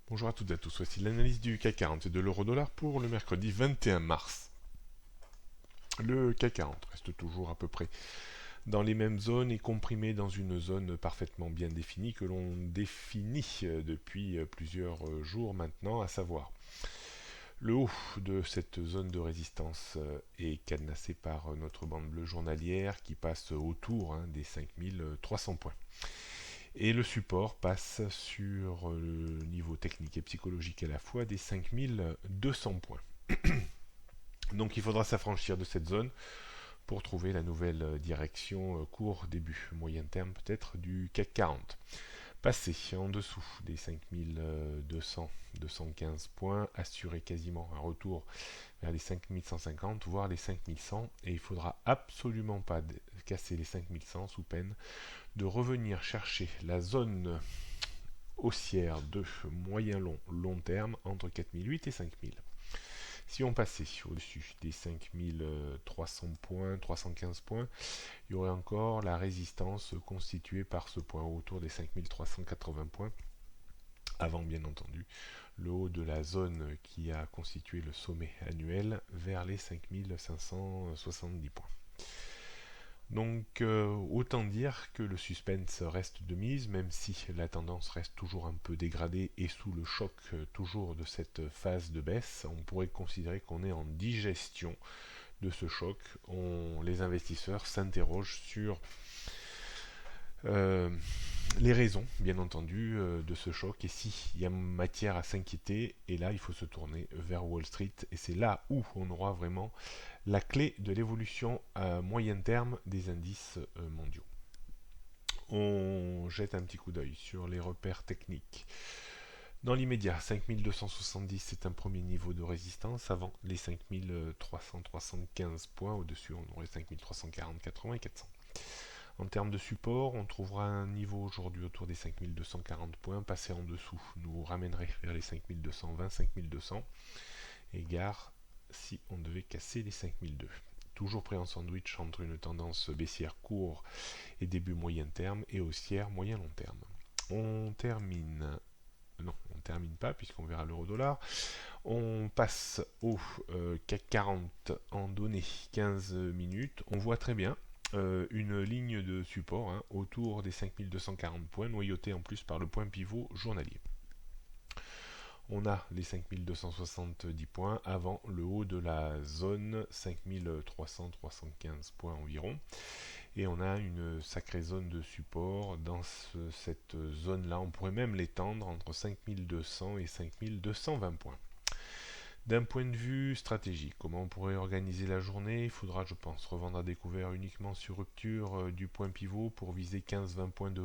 Bonjour à toutes et à tous, voici l'analyse du CAC 40 et de l'euro-dollar pour le mercredi 21 mars. Le CAC 40 reste toujours à peu près dans les mêmes zones et comprimé dans une zone parfaitement bien définie que l'on définit depuis plusieurs jours maintenant, à savoir le haut de cette zone de résistance est cadenassé par notre bande bleue journalière qui passe autour des 5300 points. Et le support passe sur le niveau technique et psychologique à la fois des 5200 points. Donc il faudra s'affranchir de cette zone pour trouver la nouvelle direction court, début, moyen terme peut-être du CAC 40. Passer en dessous des 5200, 215 points, assurer quasiment un retour vers les 5150, voire les 5100, et il faudra absolument pas casser les 5100 sous peine de revenir chercher la zone haussière de moyen long terme entre 4008 et 5000. Si on passait au-dessus des 5300 points, 315 points, il y aurait encore la résistance constituée par ce point autour des 5380 points, avant bien entendu le haut de la zone qui a constitué le sommet annuel vers les 5570 points. Donc autant dire que le suspense reste de mise, même si la tendance reste toujours un peu dégradée et sous le choc toujours de cette phase de baisse. On pourrait considérer qu'on est en digestion de ce choc. Les investisseurs s'interrogent sur les raisons, bien entendu, de ce choc et s'il y a matière à s'inquiéter. Et là, il faut se tourner vers Wall Street et c'est là où on aura vraiment la clé de l'évolution à moyen terme des indices mondiaux. On jette un petit coup d'œil sur les repères techniques. Dans l'immédiat, 5270 c'est un premier niveau de résistance avant les 5375 points. Au-dessus, on aurait 5340, 80 et 400. En termes de support, on trouvera un niveau aujourd'hui autour des 5240 points. Passer en dessous nous ramènerait vers les 5220, 5200. Et gare si on devait casser les 5002. Toujours pris en sandwich entre une tendance baissière court et début moyen terme et haussière moyen long terme. On termine. Non, on ne termine pas puisqu'on verra l'euro-dollar. On passe au CAC 40 en données 15 minutes. On voit très bien une ligne de support autour des 5240 points, noyautée en plus par le point pivot journalier. On a les 5270 points avant le haut de la zone 5300-315 points environ. Et on a une sacrée zone de support dans cette zone-là. On pourrait même l'étendre entre 5200 et 5220 points. D'un point de vue stratégique, comment on pourrait organiser la journée? Il faudra, je pense, revendre à découvert uniquement sur rupture du point pivot pour viser 15-20 points de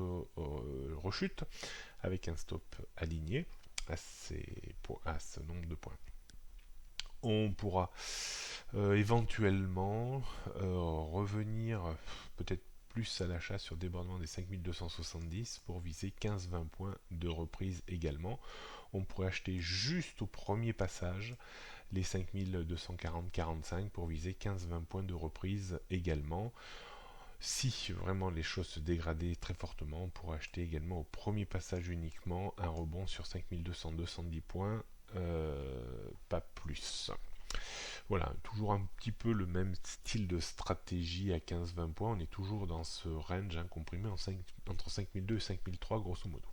rechute avec un stop aligné à ce nombre de points. On pourra éventuellement revenir peut-être plus à l'achat sur débordement des 5270 pour viser 15-20 points de reprise également. On pourrait acheter juste au premier passage les 5240-45 pour viser 15-20 points de reprise également. Si vraiment les choses se dégradaient très fortement, on pourrait acheter également au premier passage uniquement un rebond sur 5200-210 points, pas plus. Voilà, toujours un petit peu le même style de stratégie à 15-20 points. On est toujours dans ce range comprimé entre 5002 et 5003 grosso modo.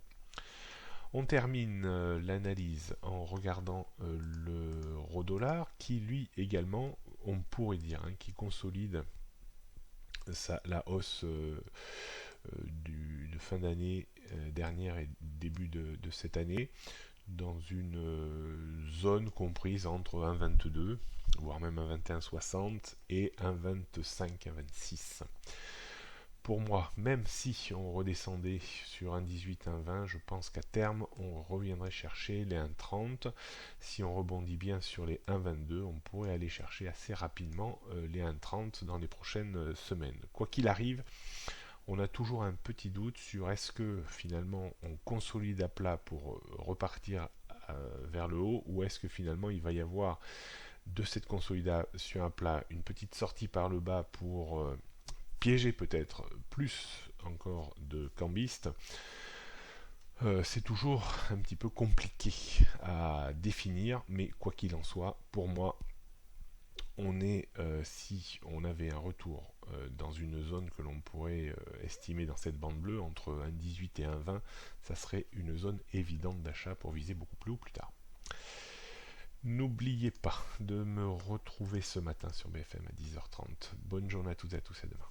On termine l'analyse en regardant l'euro-dollar qui lui également, on pourrait dire, qui consolide la hausse de fin d'année dernière et début de cette année dans une zone comprise entre 1,22 voire même 1,2160 et 1,25, 1,26. Pour moi, même si on redescendait sur 1,18, 1,20, je pense qu'à terme, on reviendrait chercher les 1,30. Si on rebondit bien sur les 1,22, on pourrait aller chercher assez rapidement les 1,30 dans les prochaines semaines. Quoi qu'il arrive, on a toujours un petit doute sur est-ce que finalement on consolide à plat pour repartir vers le haut ou est-ce que finalement il va y avoir de cette consolidation à plat une petite sortie par le bas pour piéger peut-être plus encore de cambistes C'est toujours un petit peu compliqué à définir, mais quoi qu'il en soit, pour moi, si on avait un retour dans une zone que l'on pourrait estimer dans cette bande bleue, entre 1,18 et 1,20, ça serait une zone évidente d'achat pour viser beaucoup plus haut plus tard. N'oubliez pas de me retrouver ce matin sur BFM à 10h30. Bonne journée à toutes et à tous, à demain.